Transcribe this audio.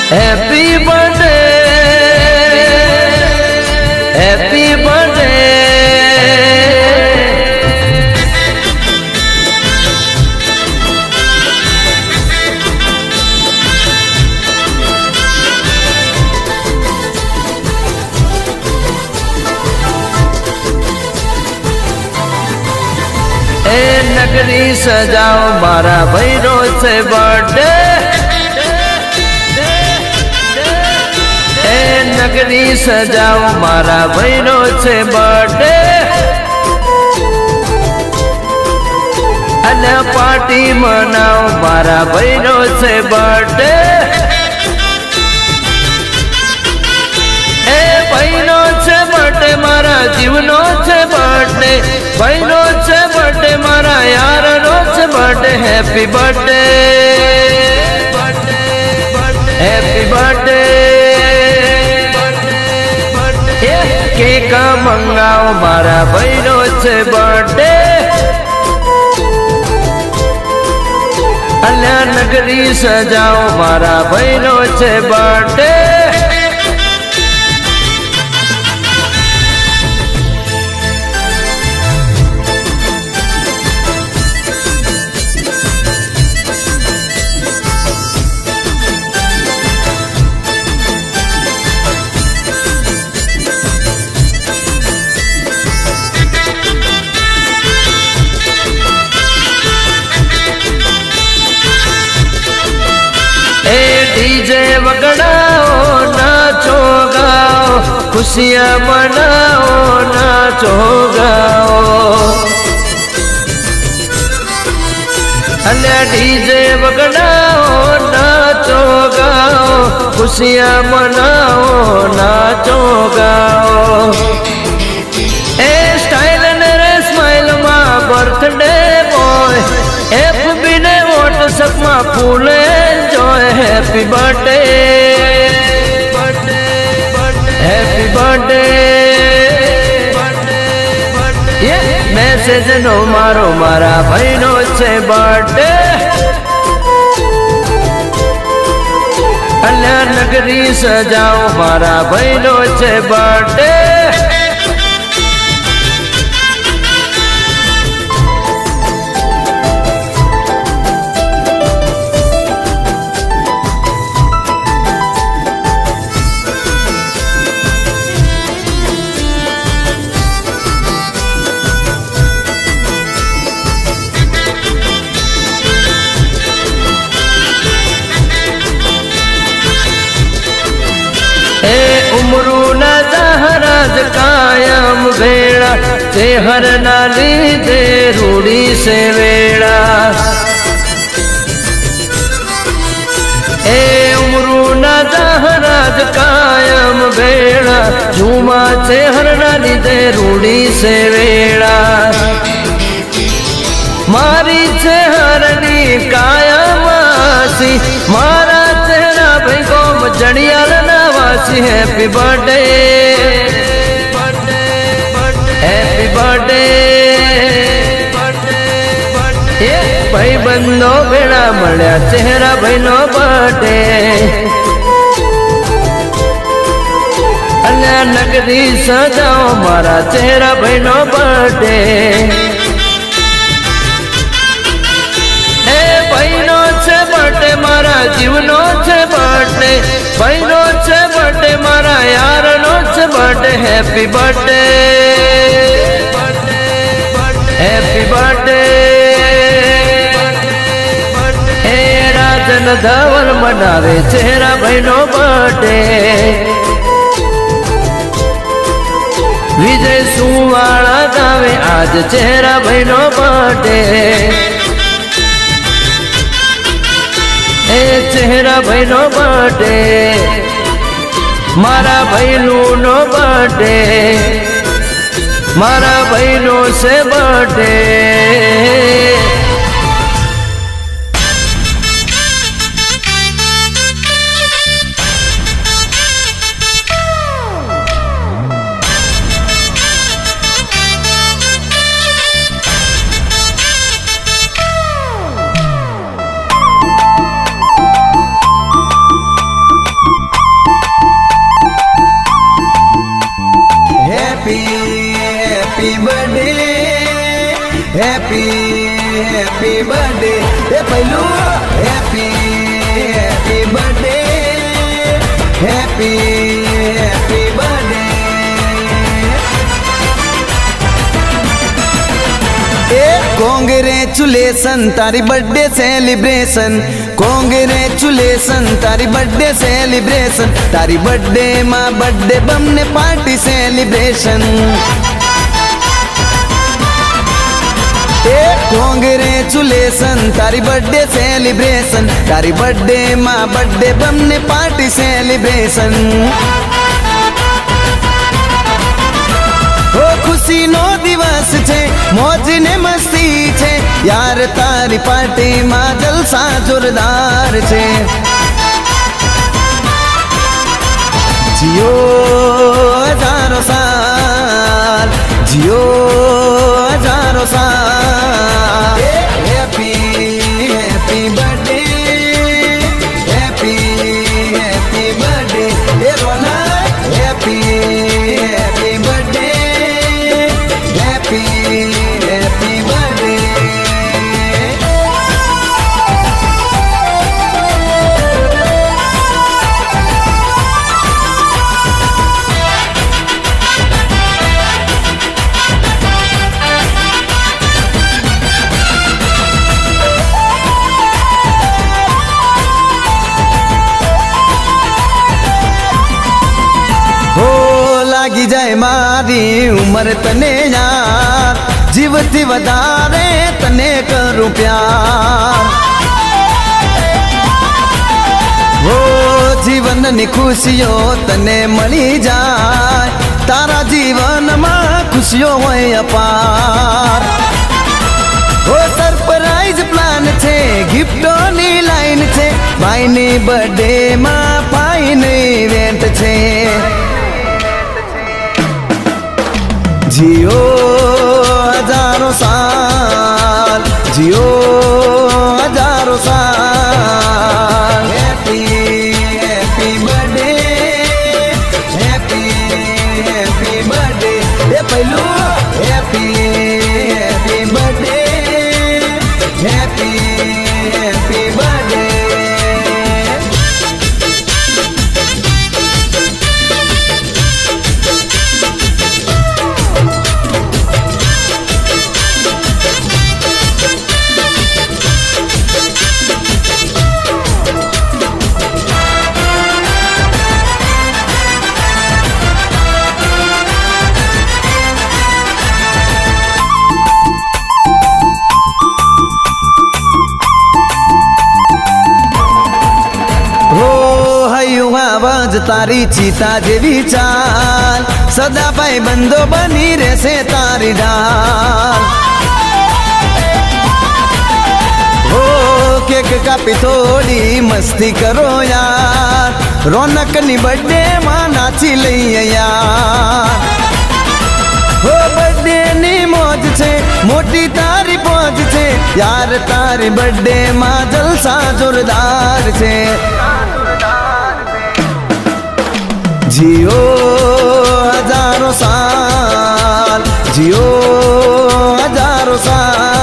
Happy birthday happy birthday. नगरी सजाओ मारा भैरो से बर्थडे। नगरी सजाओ मारा भैरो से बर्थडे। अने पार्टी मनाओ मारा भैरो से बर्थडे। भैरो से बर्थडे मारा जीवनो से बर्थडे। भैरो से बर्थडे मारा यार रोज birthday. Happy birthday happy birthday. Cake मंगाओ मारा भैरो से बर्थडे। अन्या नगरी सजाओ मारा भैरो से बर्थडे। डीजे वगड़ाओ नाचो गाओ खुशियाँ मनाओ नाचो गाओ। अन्य डीजे वगड़ाओ नाचो गाओ खुशियाँ मनाओ नाचो गाओ। ए स्टाइल ने स्माइल मा बर्थडे बॉय। एफबी ने व्हाट्सएप मा full enjoy. Happy birthday happy birthday. ये मैसेज नो मारो मारा भैरो से बर्थडे। अन्या नगरी सजाओ मारा भैरो से बर्थडे। उमरू न जहराज कायम भेड़ा चेहर नाली दे रूड़ी से वेड़ा। उमरू न जहराज कायम भेड़ा झूमा चेहर नाली दे रूड़ी से वेड़ा। मारी चेहरनी कायम आसी मारा चेहरा भाई गोम जड़ियाल नवासी। Happy birthday happy birthday. भाई बंदो बेड़ा मल्या चेहरा भाई नो बर्थडे। अन्या नगरी सजाओ मारा चेहरा भाई नो बर्थडे। भैरो से बर्थडे मारा जीवनो से बर्थडे। भैरो से बर्थडे मारा यार नो से birthday. Happy birthday happy birthday. Rajan Dhaval मनावे चेहरा भैरो बर्थडे। विजय सुवाड़ा गावे आज चेहरा भैरो बर्थडे। चेहरा भैरो बर्थडे मारा भैलू नो बर्थडे। मारा भैलो से बर्थडे। हैप्पी हैप्पी बर्थडे ए पहलू happy happy birthday happy happy birthday congratulation तारी बर्थडे सेलिब्रेशन कांग्रेचुलेशन तारी बर्थडे सेलिब्रेशन तारी बर्थडे मां बर्थडे बम ने पार्टी सेलिब्रेशन कांग्रेचुलेशन तारी बर्थडे सेलिब्रेशन तारी बर्थडे मां बर्थडे बम ने पार्टी सेलिब्रेशन ओ खुशी नो दिवस छे मौज ने मस्ती छे यार तारी पार्टी मां जलसा जोरदार छे जियो हजारों साल जियो हजारों साल happy happy birthday happy happy birthday ए रोना happy happy birthday happy happy birthday लागी जाए मारी उम्र तने यार जीवती वधारे तने करूं प्यार वो जीवन नी खुशियों तने मળી जाए तारा जीवन में खुशियों होय अपार वो सरप्राइज प्लान छे गिफ्टों नी लाइन छे भाई नी बर्थडे में फाइन इवेंट छे जियो हजारों साल जियो हजारों साल happy happy birthday happy happy birthday ए पहलू happy happy birthday happy happy birthday आवाज तारी चीता जेवी चाल सदा भाई बंदो बनी रहसे तारी डाल हो केक कापी थोड़ी मस्ती करो यार रौनक नी बर्थडे मां नाची लईए यार हो बर्थडे नी मौज छे मोटी तारी पहुंच छे यार तारी बर्थडे मां जलसा जोरदार छे जियो हजारों साल जियो हजारों साल